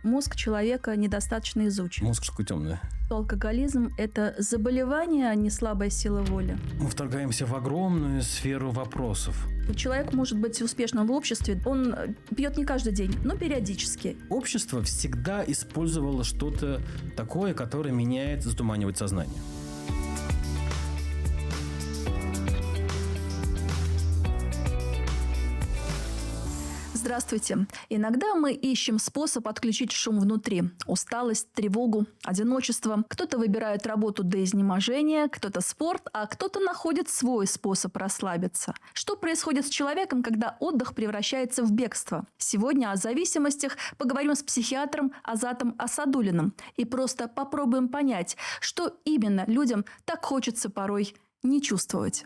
Мозг человека недостаточно изучен. Мозг штука темная. Алкоголизм – это заболевание, а не слабая сила воли. Мы вторгаемся в огромную сферу вопросов. Человек может быть успешным в обществе. Он пьет не каждый день, но периодически. Общество всегда использовало что-то такое, которое меняет, затуманивает сознание. Здравствуйте. Иногда мы ищем способ отключить шум внутри. Усталость, тревогу, одиночество. Кто-то выбирает работу до изнеможения, кто-то спорт, а кто-то находит свой способ расслабиться. Что происходит с человеком, когда отдых превращается в бегство? Сегодня о зависимостях поговорим с психиатром Азатом Асадуллиным и просто попробуем понять, что именно людям так хочется порой не чувствовать.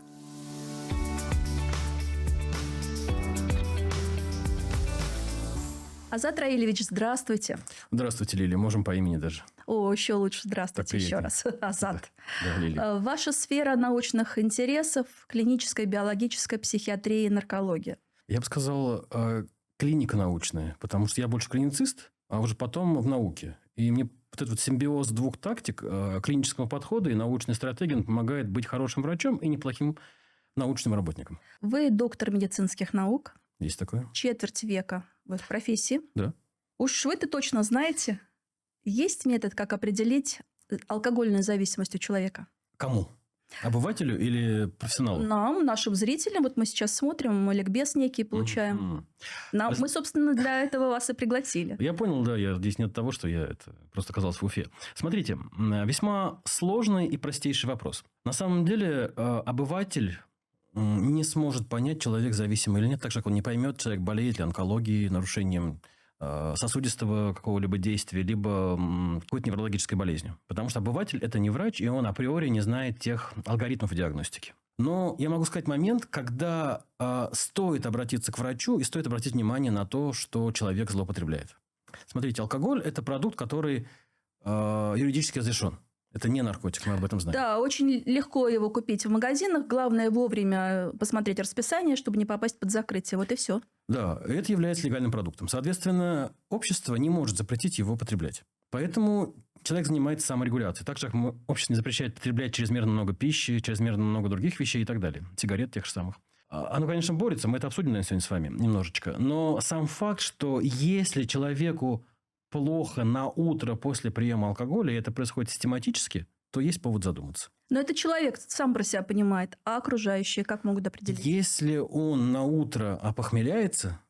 Азат Раилевич, здравствуйте. Здравствуйте, Лилия. Можем по имени даже. О, еще лучше. Здравствуйте еще раз. Азат. Да, Лилия. Ваша сфера научных интересов – клиническая, биологическая, психиатрия и наркология. Я бы сказал, клиника научная, потому что я больше клиницист, а уже потом в науке. И мне вот этот симбиоз двух тактик, клинического подхода и научной стратегии, помогает быть хорошим врачом и неплохим научным работником. Вы доктор медицинских наук. Есть такое. Четверть века в этой профессии. Да. Уж вы-то точно знаете, есть метод, как определить алкогольную зависимость у человека? Кому? Обывателю или профессионалу? Нам, нашим зрителям. Вот мы сейчас смотрим, мы ликбез некий получаем. Мы, собственно, для этого вас и пригласили. Я понял, да. Здесь нет того, что я просто оказался в Уфе. Смотрите, весьма сложный и простейший вопрос. На самом деле, обыватель не сможет понять, человек зависимый или нет, так же, как он не поймет, человек болеет ли онкологией, нарушением сосудистого какого-либо действия, либо какой-то неврологической болезнью. Потому что обыватель – это не врач, и он априори не знает тех алгоритмов диагностики. Но я могу сказать момент, когда стоит обратиться к врачу и стоит обратить внимание на то, что человек злоупотребляет. Смотрите, алкоголь – это продукт, который юридически разрешен. Это не наркотик, мы об этом знаем. Да, очень легко его купить в магазинах. Главное вовремя посмотреть расписание, чтобы не попасть под закрытие. Вот и все. Да, это является легальным продуктом. Соответственно, общество не может запретить его потреблять. Поэтому человек занимается саморегуляцией. Так же, как общество не запрещает потреблять чрезмерно много пищи, чрезмерно много других вещей и так далее. Сигарет тех же самых. Оно, конечно, борется. Мы это обсудим, наверное, сегодня с вами немножечко. Но сам факт, что если человеку плохо на утро после приема алкоголя, и это происходит систематически, то есть повод задуматься. Но это человек сам про себя понимает, а окружающие как могут определить? Если он на утро опохмеляется,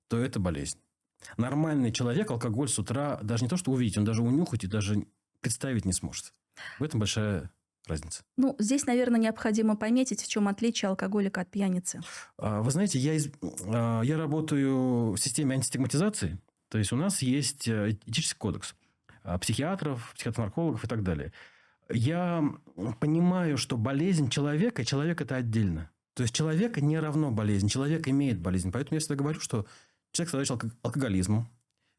то это болезнь. Нормальный человек алкоголь с утра даже не то, что увидеть, он даже унюхать и даже представить не сможет. В этом большая разница. Здесь, наверное, необходимо пометить, в чем отличие алкоголика от пьяницы. Вы знаете, я работаю в системе антистигматизации. То есть, у нас есть этический кодекс психиатров, психонаркологов и так далее. Я понимаю, что болезнь человека, и человек – это отдельно. То есть, человека не равно болезнь. Человек имеет болезнь. Поэтому я всегда говорю, что человек, страдающий алкоголизмом,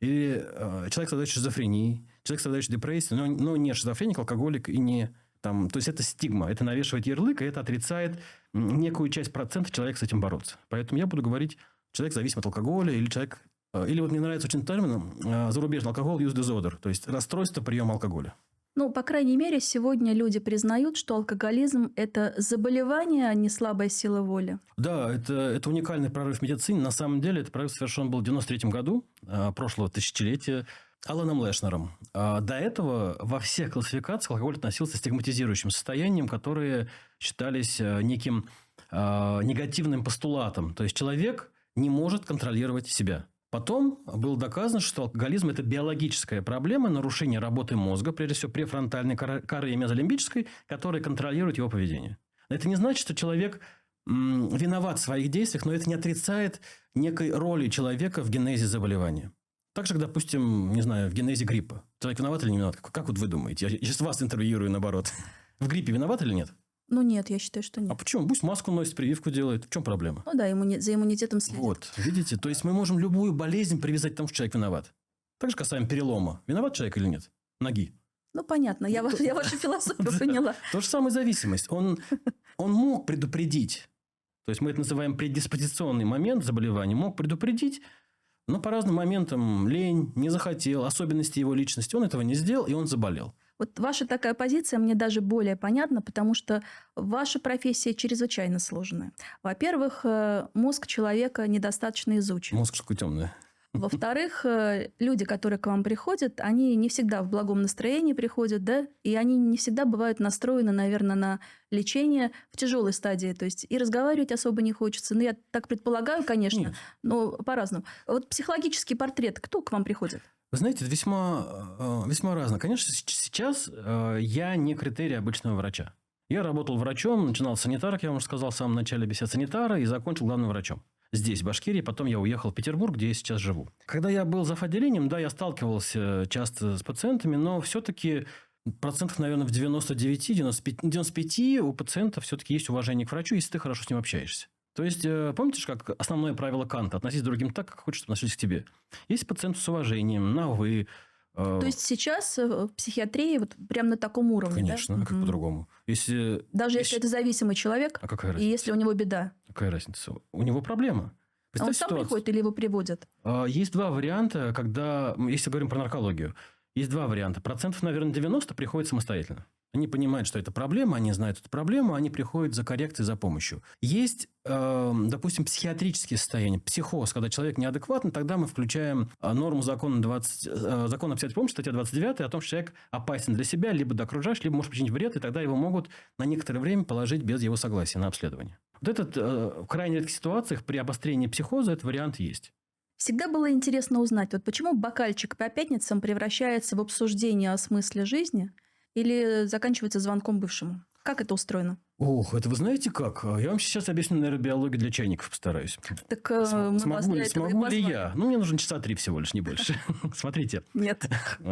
или человек, страдающий шизофренией, человек, страдающий депрессией, но не шизофреник, алкоголик и не... То есть, это стигма. Это навешивает ярлык, и это отрицает некую часть процента человека с этим бороться. Поэтому я буду говорить, человек зависим от алкоголя, или человек... Или вот мне нравится очень термин зарубежный алкоголь use disorder, то есть расстройство приема алкоголя. По крайней мере, сегодня люди признают, что алкоголизм – это заболевание, а не слабая сила воли. Да, это уникальный прорыв в медицине. На самом деле, этот прорыв совершен был в 1993 году, прошлого тысячелетия, Аланом Лешнером. До этого во всех классификациях алкоголь относился к стигматизирующим состояниям, которые считались неким негативным постулатом. То есть, человек не может контролировать себя. Потом было доказано, что алкоголизм – это биологическая проблема, нарушение работы мозга, прежде всего префронтальной коры и мезолимбической, которые контролируют его поведение. Это не значит, что человек виноват в своих действиях, но это не отрицает некой роли человека в генезе заболевания. Так же, как, допустим, не знаю, в генезе гриппа. Человек виноват или не виноват? Как вот вы думаете? Я сейчас вас интервьюирую, наоборот. В гриппе виноват или нет? Нет, я считаю, что нет. А почему? Пусть маску носит, прививку делает. В чем проблема? Да, за иммунитетом следит. Вот, видите? То есть, мы можем любую болезнь привязать к тому, что человек виноват. Так же касаемо перелома. Виноват человек или нет? Ноги. Понятно. Я вашу философию поняла. То же самое зависимость. Он мог предупредить. То есть, мы это называем предиспозиционный момент заболевания. Мог предупредить, Но по разным моментам лень, не захотел, особенности его личности, он этого не сделал, и он заболел. Вот ваша такая позиция мне даже более понятна, потому что ваша профессия чрезвычайно сложная. Во-первых, мозг человека недостаточно изучен. Мозг штука темная. Во-вторых, люди, которые к вам приходят, они не всегда в благом настроении приходят, да, и они не всегда бывают настроены, наверное, на лечение в тяжелой стадии. То есть и разговаривать особо не хочется. Ну, я так предполагаю, конечно, Нет. но по-разному. Вот психологический портрет, кто к вам приходит? Вы знаете, это весьма разно. Конечно, сейчас я не критерий обычного врача. Я работал врачом, начинал с санитара, как я вам уже сказал в самом начале беседы, санитара, и закончил главным врачом. Здесь, в Башкирии, потом я уехал в Петербург, где я сейчас живу. Когда я был зав. Отделением, да, я сталкивался часто с пациентами, но все-таки процентов, наверное, в 99-95 у пациентов все-таки есть уважение к врачу, если ты хорошо с ним общаешься. То есть, помните же, как основное правило Канта – относись к другим так, как хочешь, чтобы относились к тебе. Есть пациент с уважением, на «вы». То есть сейчас в психиатрии вот прям на таком уровне, Конечно, да? а как по-другому? Даже если это зависимый человек, А какая и разница? если у него беда. Какая разница? У него проблема. А он Представь сам ситуацию. приходит или его приводят? Есть два варианта, когда, если говорим про наркологию, есть два варианта. Процентов, наверное, 90 приходят самостоятельно. Они понимают, что это проблема, они знают эту проблему, они приходят за коррекцией, за помощью. Есть, допустим, психиатрические состояния, психоз, когда человек неадекватный, тогда мы включаем норму закона о психиатрической помощи, статья 29, о том, что человек опасен для себя, либо для окружающих, либо может причинить вред, и тогда его могут на некоторое время положить без его согласия на обследование. Вот этот в крайне редких ситуациях при обострении психоза этот вариант есть. Всегда было интересно узнать, вот почему бокальчик по пятницам превращается в обсуждение о смысле жизни или заканчивается звонком бывшему? Как это устроено? Ох, это вы знаете как? Я вам сейчас объясню, наверное, биологию для чайников постараюсь. Так мы вас для этого и Смогу ли позвали. я? Ну, мне нужно часа 3 всего лишь, не больше. Смотрите. Нет.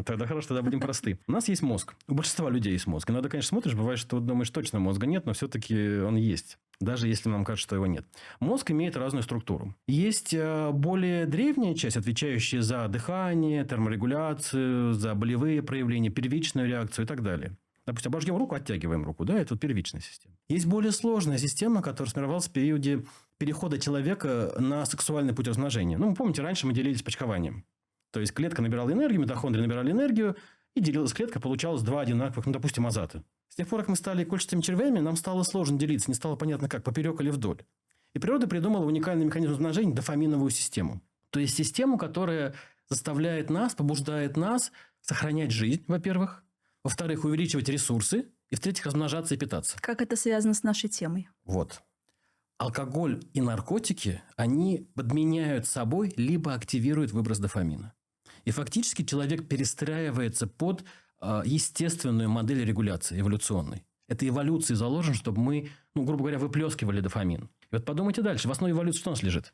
Тогда хорошо, тогда будем просты. У нас есть мозг. У большинства людей есть мозг. Иногда, конечно, смотришь, бывает, что думаешь, точно мозга нет, но все-таки он есть. Даже если нам кажется, что его нет. Мозг имеет разную структуру. Есть более древняя часть, отвечающая за дыхание, терморегуляцию, за болевые проявления, первичную реакцию и так далее. Допустим, обожгем руку, оттягиваем руку. Да, это вот первичная система. Есть более сложная система, которая сформировалась в периоде перехода человека на сексуальный путь размножения. Ну, вы помните, раньше мы делились почкованием. То есть, клетка набирала энергию, митохондрии набирали энергию, и делилась клетка, получалось два одинаковых, ну, допустим, азата. С тех пор, как мы стали кольчатыми червями, нам стало сложно делиться, не стало понятно как, поперек или вдоль. И природа придумала уникальный механизм размножения – дофаминовую систему. То есть, систему, которая заставляет нас, побуждает нас сохранять жизнь, во-первых, во-вторых, увеличивать ресурсы, и в-третьих, размножаться и питаться. Как это связано с нашей темой? Вот. Алкоголь и наркотики, они подменяют собой либо активируют выброс дофамина. И фактически человек перестраивается под естественную модель регуляции, эволюционной. Это эволюции заложено, чтобы мы, ну, грубо говоря, выплескивали дофамин. И вот подумайте дальше. В основе эволюции что у нас лежит?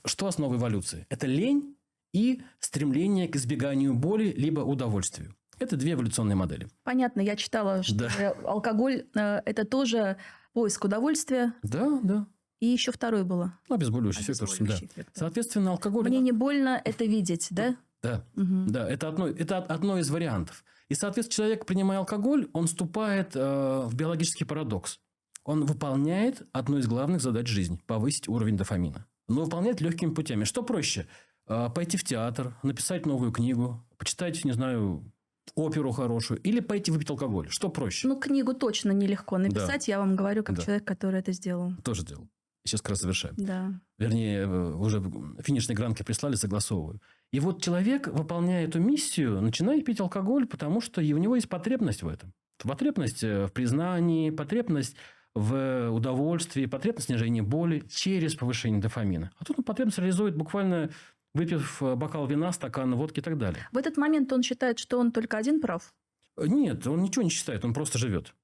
Что основа эволюции? Это лень и стремление к избеганию боли либо удовольствию. Это две эволюционные модели. Понятно, я читала, что Да. алкоголь – это тоже поиск удовольствия. Да, да. И еще второе было. Ну, обезболивающий эффект. Да. Обезболивающий эффект, да. Соответственно, алкоголь... Мне не больно это видеть, да? Да, Мгм. да, это одно из вариантов. И, соответственно, человек, принимая алкоголь, он вступает в биологический парадокс. Он выполняет одну из главных задач жизни – повысить уровень дофамина. Но выполняет легкими путями. Что проще? Пойти в театр, написать новую книгу, почитать, не знаю, оперу хорошую или пойти выпить алкоголь. Что проще? Ну, книгу точно нелегко написать, я вам говорю, как Да. человек, который это сделал. Тоже делал. Сейчас как раз завершаю. Да. Вернее, уже финишные гранки прислали, согласовываю. И вот человек, выполняя эту миссию, начинает пить алкоголь, потому что у него есть потребность в этом. Потребность в признании, потребность в удовольствии, потребность в снижении боли через повышение дофамина. А тут он потребность реализует буквально выпив бокал вина, стакан водки и так далее. В этот момент он считает, что он только один прав. Нет, он ничего не считает, он просто живет.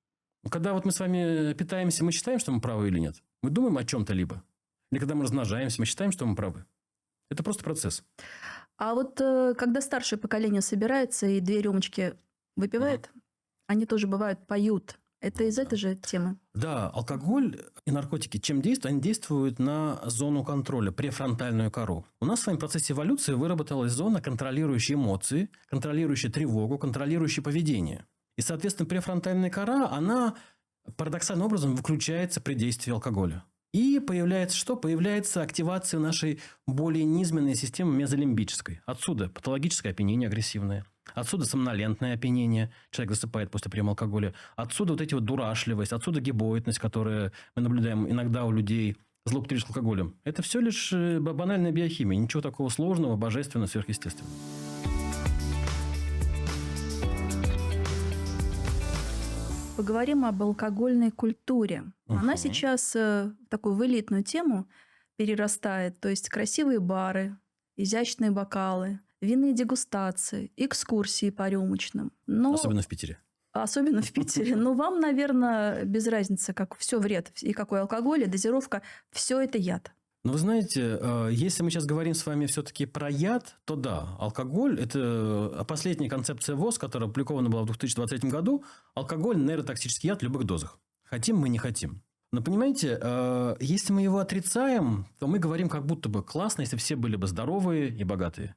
Когда вот мы с вами питаемся, мы считаем, что мы правы или нет? Мы думаем о чем-то либо. Или когда мы размножаемся, мы считаем, что мы правы. Это просто процесс. А вот когда старшее поколение собирается и 2 рюмочки выпивает, они тоже бывают, поют. Это из этой же темы? Да, алкоголь и наркотики чем действуют? Они действуют на зону контроля, префронтальную кору. У нас с вами в процессе эволюции выработалась зона, контролирующая эмоции, контролирующая тревогу, контролирующая поведение. И, соответственно, префронтальная кора, она парадоксальным образом выключается при действии алкоголя. И появляется что? Появляется активация нашей более низменной системы мезолимбической. Отсюда патологическое опьянение агрессивное. Отсюда сомнолентное опьянение. Человек засыпает после приема алкоголя. Отсюда вот эти вот дурашливость. Отсюда гибоидность, которую мы наблюдаем иногда у людей, злоупотребляющих алкоголем. Это все лишь банальная биохимия. Ничего такого сложного, божественного, сверхъестественного. Поговорим об алкогольной культуре. Она сейчас в такую в элитную тему перерастает. То есть красивые бары, изящные бокалы, винные дегустации, экскурсии по рюмочным. Но... Особенно в Питере. Особенно в Питере. Но вам, наверное, без разницы, как все вред, и какой алкоголь, и дозировка, все это яд. Но вы знаете, если мы сейчас говорим с вами все-таки про яд, то да, алкоголь – это последняя концепция ВОЗ, которая опубликована была в 2023 году. Алкоголь – нейротоксический яд в любых дозах. Хотим мы, не хотим. Но понимаете, если мы его отрицаем, то мы говорим как будто бы классно, если все были бы здоровые и богатые.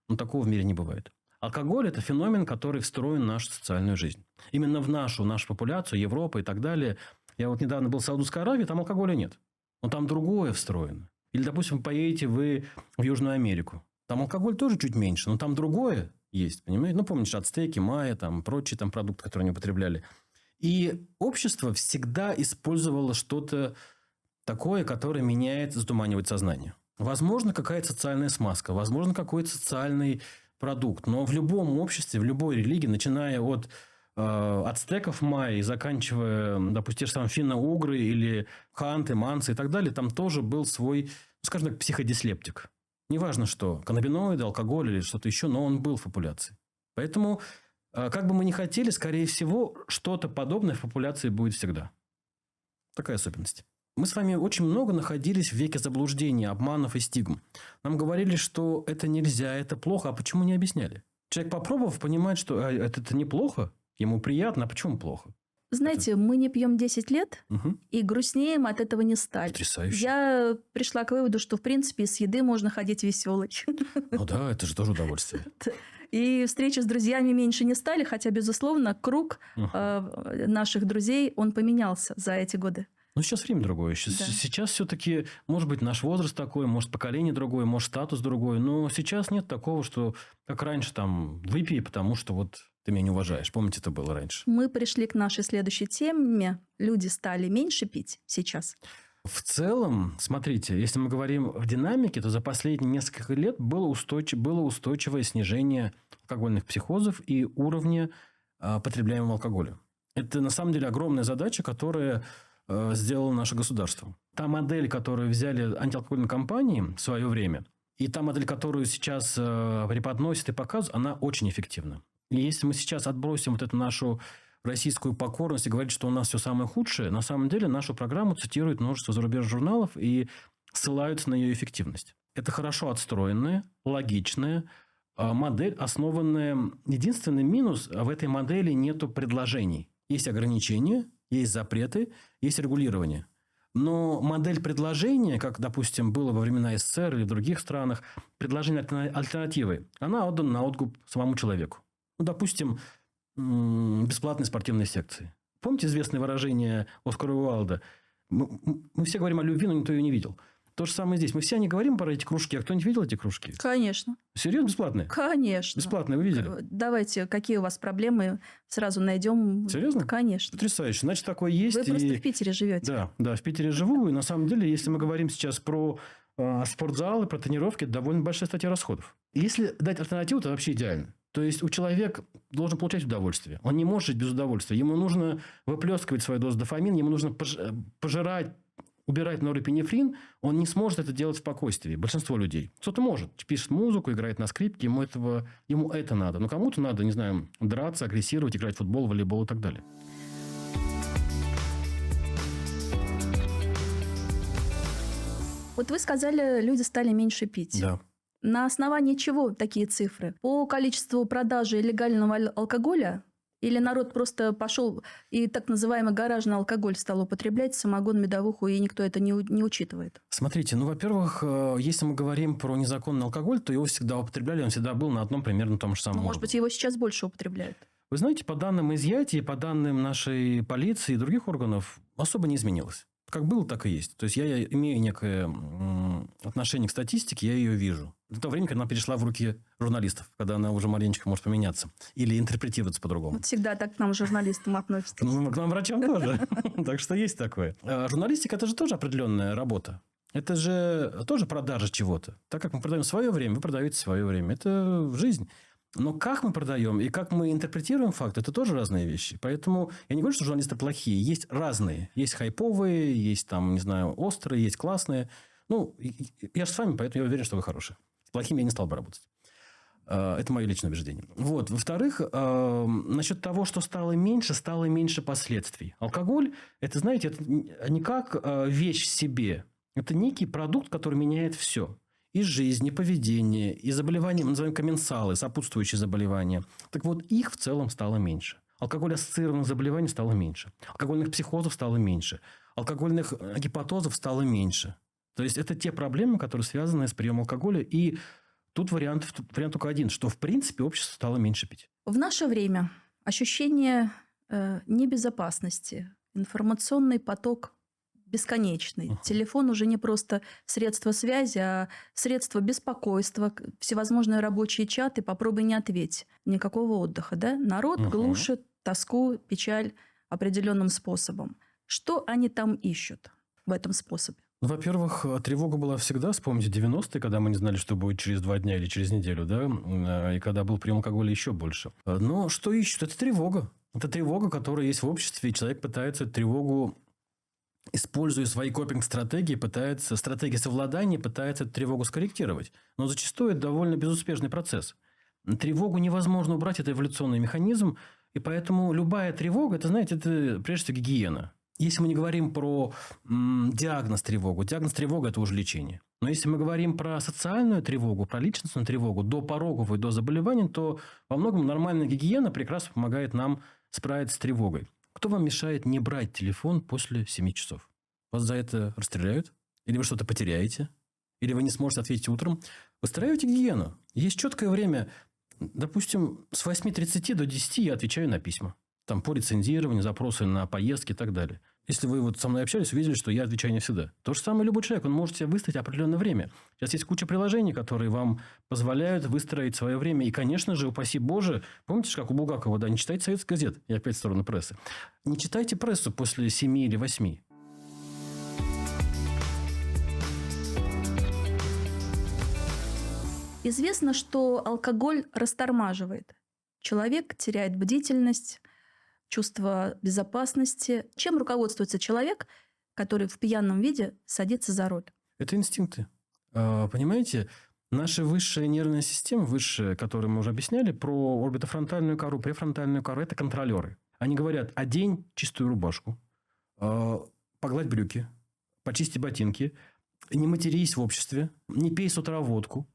Но такого в мире не бывает. Алкоголь – это феномен, который встроен в нашу социальную жизнь. Именно в нашу популяцию, Европу и так далее. Я вот недавно был в Саудовской Аравии, там алкоголя нет. Но там другое встроено. Или, допустим, поедете вы в Южную Америку. Там алкоголь тоже чуть меньше, но там другое есть, понимаете? Ну, помните, ацтеки, майя, там, прочие там, продукты, которые они употребляли. И общество всегда использовало что-то такое, которое меняет, затуманивает сознание. Возможно, какая-то социальная смазка, возможно, какой-то социальный продукт. Но в любом обществе, в любой религии, начиная от ацтеков майя и заканчивая, допустим, те же самые финно-угры или ханты, мансы и так далее, там тоже был свой, скажем так, психодислептик. Неважно что, каннабиноиды, алкоголь или что-то еще, но он был в популяции. Поэтому, как бы мы ни хотели, скорее всего, что-то подобное в популяции будет всегда. Такая особенность. Мы с вами очень много находились в веке заблуждений, обманов и стигм. Нам говорили, что это нельзя, это плохо, а почему не объясняли? Человек, попробовав, понимает, что это неплохо, ему приятно, а почему плохо? Знаете, мы не пьем 10 лет, и грустнее мы от этого не стали. Потрясающе. Я пришла к выводу, что, в принципе, с еды можно ходить веселой. Ну да, это же тоже удовольствие. И встречи с друзьями меньше не стали, хотя, безусловно, круг наших друзей, он поменялся за эти годы. Ну, сейчас время другое. Сейчас все-таки, может быть, наш возраст такой, может, поколение другое, может, статус другой. Но сейчас нет такого, что, как раньше, там, выпей, потому что вот ты меня не уважаешь. Помните, это было раньше? Мы пришли к нашей следующей теме. Люди стали меньше пить сейчас. В целом, смотрите, если мы говорим в динамике, то за последние несколько лет было устойчивое снижение алкогольных психозов и уровня потребляемого алкоголя. Это, на самом деле, огромная задача, которая сделало наше государство. Та модель, которую взяли антиалкогольные компании в свое время, и та модель, которую сейчас преподносят и показывают, она очень эффективна. И если мы сейчас отбросим вот эту нашу российскую покорность и говорить, что у нас все самое худшее, на самом деле нашу программу цитирует множество зарубежных журналов и ссылаются на ее эффективность. Это хорошо отстроенная, логичная модель, основанная... Единственный минус: в этой модели нету предложений. Есть ограничения, есть запреты, есть регулирование. Но модель предложения, как, допустим, было во времена СССР или в других странах, предложение альтернативы, она отдана на откуп самому человеку. Ну, допустим, бесплатные спортивные секции. Помните известное выражение Оскара Уайлда? Мы все говорим о любви, но никто ее не видел. То же самое здесь. Мы все не говорим про эти кружки. А кто-нибудь видел эти кружки? Конечно. Серьезно, бесплатные? Конечно. Бесплатные, вы видели? Давайте, какие у вас проблемы, сразу найдем. Серьезно? Конечно. Потрясающе. Значит, такое есть. Вы просто в Питере живете. Да, в Питере живу. И на самом деле, если мы говорим сейчас про спортзалы, про тренировки, это довольно большая статья расходов. Если дать альтернативу, то вообще идеально. То есть, человек должен получать удовольствие. Он не может жить без удовольствия. Ему нужно выплескивать свою дозу дофамина, ему нужно пожирать, убирать норепинефрин. Он не сможет это делать в спокойствии. Большинство людей. Кто-то может. Пишет музыку, играет на скрипке. Ему это надо. Но кому-то надо, не знаю, драться, агрессировать, играть в футбол, волейбол и так далее. Вот вы сказали, люди стали меньше пить. Да. На основании чего такие цифры? По количеству продажи легального алкоголя? Или народ просто пошел и так называемый гаражный алкоголь стал употреблять, самогон, медовуху, и никто это не учитывает? Смотрите, во-первых, если мы говорим про незаконный алкоголь, то его всегда употребляли, он всегда был на одном примерно том же самом уровне. Может быть, его сейчас больше употребляют? Вы знаете, по данным изъятия, по данным нашей полиции и других органов, особо не изменилось. Как было, так и есть. То есть, я имею некое отношение к статистике, я ее вижу. До того времени, когда она перешла в руки журналистов, когда она уже маленечко может поменяться. Или интерпретироваться по-другому. Вот всегда так к нам, журналистам, относятся. Ну, к нам, врачам, тоже. Так что есть такое. Журналистика – это же тоже определенная работа. Это же тоже продажа чего-то. Так как мы продаем свое время, вы продаете свое время. Это жизнь. Но как мы продаем и как мы интерпретируем факт, это тоже разные вещи. Поэтому я не говорю, что журналисты плохие. Есть разные. Есть хайповые, есть там, не знаю, острые, есть классные. Ну, я же с вами, поэтому я уверен, что вы хорошие. С плохими я не стал бы работать. Это мое личное убеждение. Вот. Во-вторых, насчет того, что стало меньше последствий. Алкоголь, это, знаете, это не как вещь в себе. Это некий продукт, который меняет все. И жизнь, и поведение, и заболевания, мы называем комменсалы, сопутствующие заболевания. Так вот, их в целом стало меньше. Алкоголь-ассоциированных заболеваний стало меньше. Алкогольных психозов стало меньше. Алкогольных гепатозов стало меньше. То есть, это те проблемы, которые связаны с приемом алкоголя. И тут вариант только один, что, в принципе, общество стало меньше пить. В наше время ощущение небезопасности, информационный поток бесконечный. Телефон уже не просто средство связи, а средство беспокойства, всевозможные рабочие чаты, попробуй не ответь. Никакого отдыха, да? Народ глушит тоску, печаль определенным способом. Что они там ищут в этом способе? Ну, во-первых, тревога была всегда. Вспомните 90-е, когда мы не знали, что будет через 2 дня или через неделю, да? И когда был прием алкоголя еще больше. Но что ищут? Это тревога. Это тревога, которая есть в обществе, и человек пытается эту тревогу, используя свои копинг-стратегии, стратегии совладания, пытается эту тревогу скорректировать. Но зачастую это довольно безуспешный процесс. Тревогу невозможно убрать, это эволюционный механизм, и поэтому любая тревога, это, знаете, это прежде всего гигиена. Если мы не говорим про диагноз тревога – это уже лечение. Но если мы говорим про социальную тревогу, про личностную тревогу, до пороговой, до заболеваний, то во многом нормальная гигиена прекрасно помогает нам справиться с тревогой. Кто вам мешает не брать телефон после 7 часов? Вас за это расстреляют? Или вы что-то потеряете? Или вы не сможете ответить утром? Выстраивайте гигиену. Есть четкое время. Допустим, с 8:30 до 10 я отвечаю на письма. Там по рецензированию, запросы на поездки и так далее. Если вы вот со мной общались, увидели, что я отвечаю не всегда. То же самое любой человек. Он может себе выставить определенное время. Сейчас есть куча приложений, которые вам позволяют выстроить свое время. И, конечно же, упаси Боже, помните, как у Булгакова, да, не читайте советских газет. Я опять в сторону прессы. Не читайте прессу после 7 или 8. Известно, что алкоголь растормаживает. Человек теряет бдительность, чувство безопасности. Чем руководствуется человек, который в пьяном виде садится за руль? Это инстинкты. Понимаете, наша высшая нервная система, высшая, которую мы уже объясняли, про орбитофронтальную кору, префронтальную кору, это контролеры. Они говорят: одень чистую рубашку, погладь брюки, почисти ботинки, не матерись в обществе, не пей с утра водку.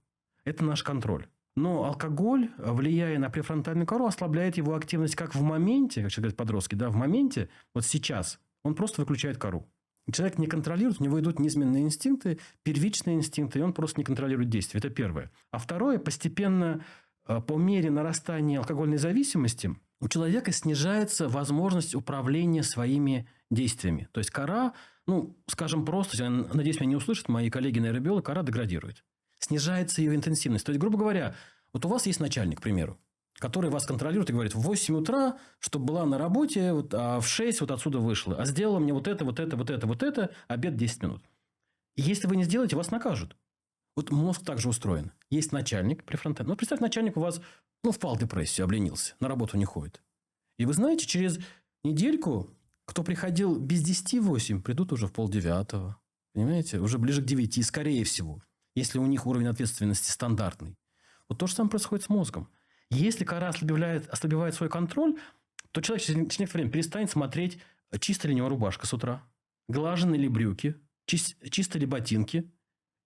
Это наш контроль. Но алкоголь, влияя на префронтальную кору, ослабляет его активность как в моменте, как сейчас говорят подростки, да, в моменте, вот сейчас, он просто выключает кору. Человек не контролирует, у него идут низменные инстинкты, первичные инстинкты, и он просто не контролирует действия. Это первое. А второе, постепенно, по мере нарастания алкогольной зависимости, у человека снижается возможность управления своими действиями. То есть кора, ну, скажем просто, я надеюсь, меня не услышат мои коллеги-нейробиологи, кора деградирует. Снижается ее интенсивность. То есть, грубо говоря, вот у вас есть начальник, к примеру, который вас контролирует и говорит: в 8 утра, чтобы была на работе, вот, а в 6 вот отсюда вышла, а сделала мне вот это, обед 10 минут. И если вы не сделаете, вас накажут. Вот мозг также устроен. Есть начальник префронтальный. Ну, представь, начальник у вас впал в депрессию, обленился, на работу не ходит. И вы знаете, через недельку, кто приходил без 10:08, придут уже в 8:30. Понимаете? Уже ближе к 9, скорее всего. Если у них уровень ответственности стандартный. Вот то же самое происходит с мозгом. Если кора ослабевает свой контроль, то человек через некоторое время перестанет смотреть, чистая ли у него рубашка с утра, глажены ли брюки, чисты ли ботинки.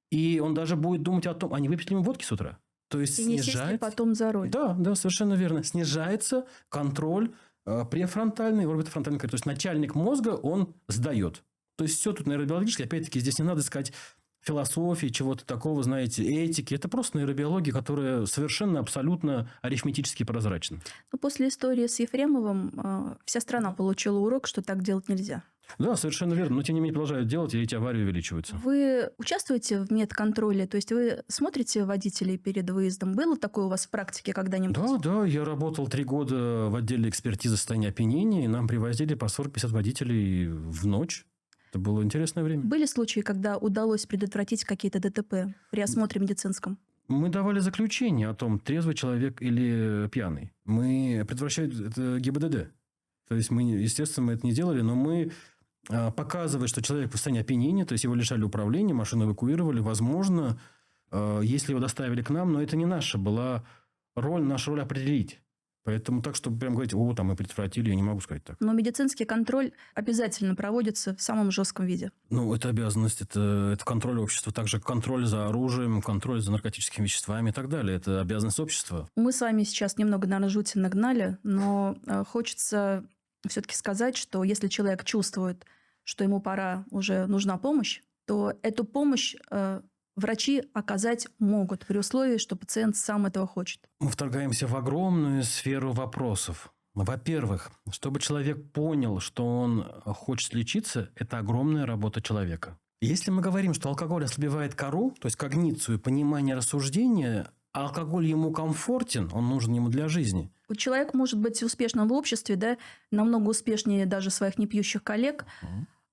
И он даже будет думать о том, а не выпить ли ему водки с утра. То есть и не сесть ли потом за руль. Да, совершенно верно. Снижается контроль префронтальный, орбитофронтальный коры. То есть начальник мозга, он сдает. То есть все тут нейробиологически. Опять-таки, здесь не надо искать философии, чего-то такого, знаете, этики. Это просто нейробиология, которая совершенно, абсолютно арифметически прозрачна. Но после истории с Ефремовым вся страна получила урок, что так делать нельзя. Да, совершенно верно. Но, тем не менее, продолжают делать, и эти аварии увеличиваются. Вы участвуете в медконтроле? То есть вы смотрите водителей перед выездом? Было такое у вас в практике когда-нибудь? Да, я работал 3 года в отделе экспертизы состояния опьянения, и нам привозили по 40-50 водителей в ночь. Это было интересное время. Были случаи, когда удалось предотвратить какие-то ДТП при осмотре медицинском? Мы давали заключение о том, трезвый человек или пьяный. Мы предотвращали это ГИБДД. То есть, естественно, мы это не делали, но мы показывая, что человек в состоянии опьянения, то есть его лишали управления, машину эвакуировали, возможно, если его доставили к нам, но это не наша была роль, наша роль определить. Поэтому так, чтобы прям говорить, там мы предотвратили, я не могу сказать так. Но медицинский контроль обязательно проводится в самом жестком виде. Это обязанность, это контроль общества, также контроль за оружием, контроль за наркотическими веществами и так далее. Это обязанность общества. Мы с вами сейчас немного на жути нагнали, но хочется все-таки сказать, что если человек чувствует, что ему пора, уже нужна помощь, то эту помощь врачи оказать могут при условии, что пациент сам этого хочет. Мы вторгаемся в огромную сферу вопросов. Во-первых, чтобы человек понял, что он хочет лечиться, это огромная работа человека. Если мы говорим, что алкоголь ослабевает кору, то есть когницию, понимание рассуждения, а алкоголь ему комфортен, он нужен ему для жизни. Человек может быть успешным в обществе, да, намного успешнее даже своих непьющих коллег,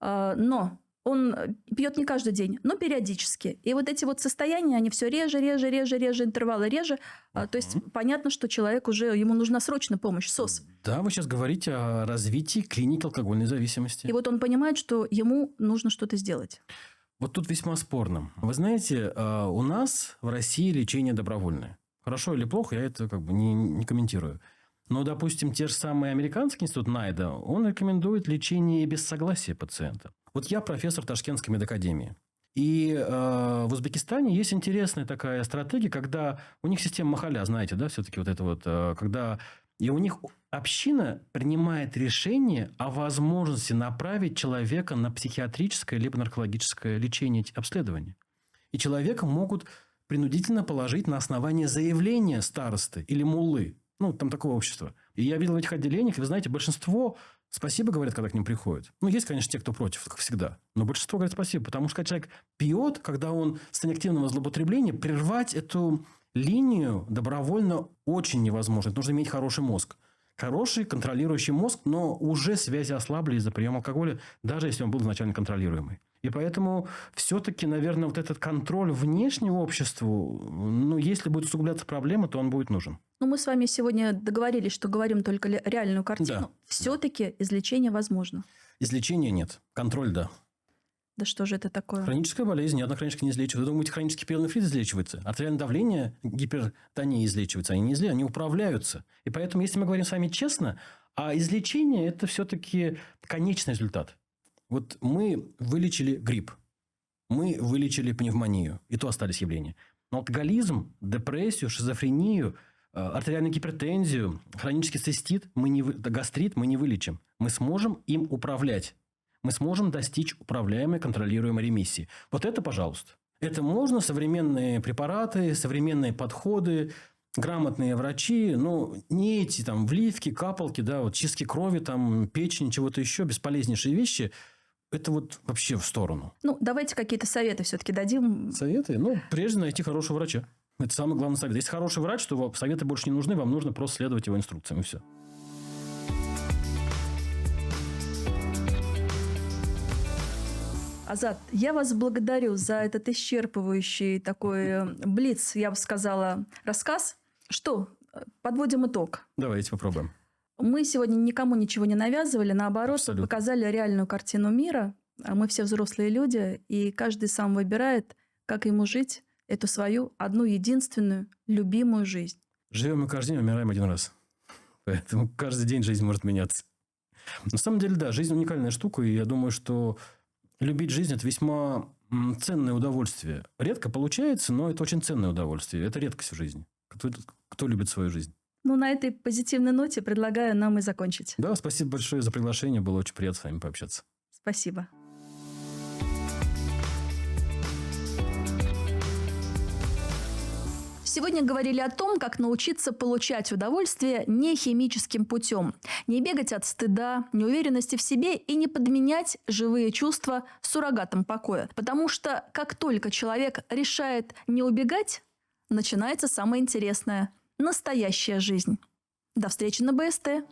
но он пьет не каждый день, но периодически. И вот эти вот состояния, они все реже, интервалы реже. То есть понятно, что человек уже, ему нужна срочная помощь, СОС. Да, вы сейчас говорите о развитии клиники алкогольной зависимости. И вот он понимает, что ему нужно что-то сделать. Вот тут весьма спорно. Вы знаете, у нас в России лечение добровольное. Хорошо или плохо, я это не комментирую. Но, допустим, те же самые американский институт Найда, он рекомендует лечение без согласия пациента. Вот я профессор Ташкентской медакадемии. И в Узбекистане есть интересная такая стратегия, когда у них система махаля, знаете, да, все-таки вот это вот, когда... И у них община принимает решение о возможности направить человека на психиатрическое либо наркологическое лечение, обследование. И человека могут принудительно положить на основании заявления старосты или муллы. Там такое общество. И я видел в этих отделениях, и вы знаете, большинство спасибо говорят, когда к ним приходят. Есть, конечно, те, кто против, как всегда. Но большинство говорят спасибо, потому что когда человек пьет, когда он в состоянии активного злоупотребления, прервать эту линию добровольно очень невозможно. Это нужно иметь хороший мозг. Хороший контролирующий мозг, но уже связи ослабли из-за приема алкоголя, даже если он был изначально контролируемый. И поэтому все-таки, наверное, вот этот контроль внешнего обществу, если будет усугубляться проблема, то он будет нужен. Мы с вами сегодня договорились, что говорим только реальную картину. Да. Все-таки излечение возможно. Излечения нет. Контроль – да. Да что же это такое? Хроническая болезнь, ни одна хронически не излечивается. Вы думаете, хронический пиелонефрит излечивается? Артериальное давление, гипертония излечивается. Они управляются. И поэтому, если мы говорим с вами честно, а излечение – это все-таки конечный результат. Вот мы вылечили грипп, мы вылечили пневмонию, и то остались явления. Но алкоголизм, депрессию, шизофрению, артериальную гипертензию, хронический цистит, гастрит мы не вылечим. Мы сможем им управлять. Мы сможем достичь управляемой, контролируемой ремиссии. Вот это, пожалуйста. Это можно, современные препараты, современные подходы, грамотные врачи, не эти вливки, капалки, чистки крови, печени, чего-то еще, бесполезнейшие вещи. Это вообще в сторону. Давайте какие-то советы все-таки дадим. Советы? Прежде найти хорошего врача. Это самый главный совет. Если хороший врач, то советы больше не нужны, вам нужно просто следовать его инструкциям, и все. Азат, я вас благодарю за этот исчерпывающий такой блиц, я бы сказала, рассказ. Что, подводим итог. Давайте попробуем. Мы сегодня никому ничего не навязывали, наоборот, Абсолютно. показали реальную картину мира. Мы все взрослые люди, и каждый сам выбирает, как ему жить эту свою одну единственную любимую жизнь. Живем мы каждый день, умираем один раз. Поэтому каждый день жизнь может меняться. На самом деле, да, жизнь уникальная штука, и я думаю, что любить жизнь – это весьма ценное удовольствие. Редко получается, но это очень ценное удовольствие. Это редкость в жизни. Кто любит свою жизнь? На этой позитивной ноте предлагаю нам и закончить. Да, спасибо большое за приглашение. Было очень приятно с вами пообщаться. Спасибо. Сегодня говорили о том, как научиться получать удовольствие не химическим путем. Не бегать от стыда, неуверенности в себе и не подменять живые чувства суррогатом покоя. Потому что как только человек решает не убегать, начинается самое интересное – настоящая жизнь. До встречи на БСТ.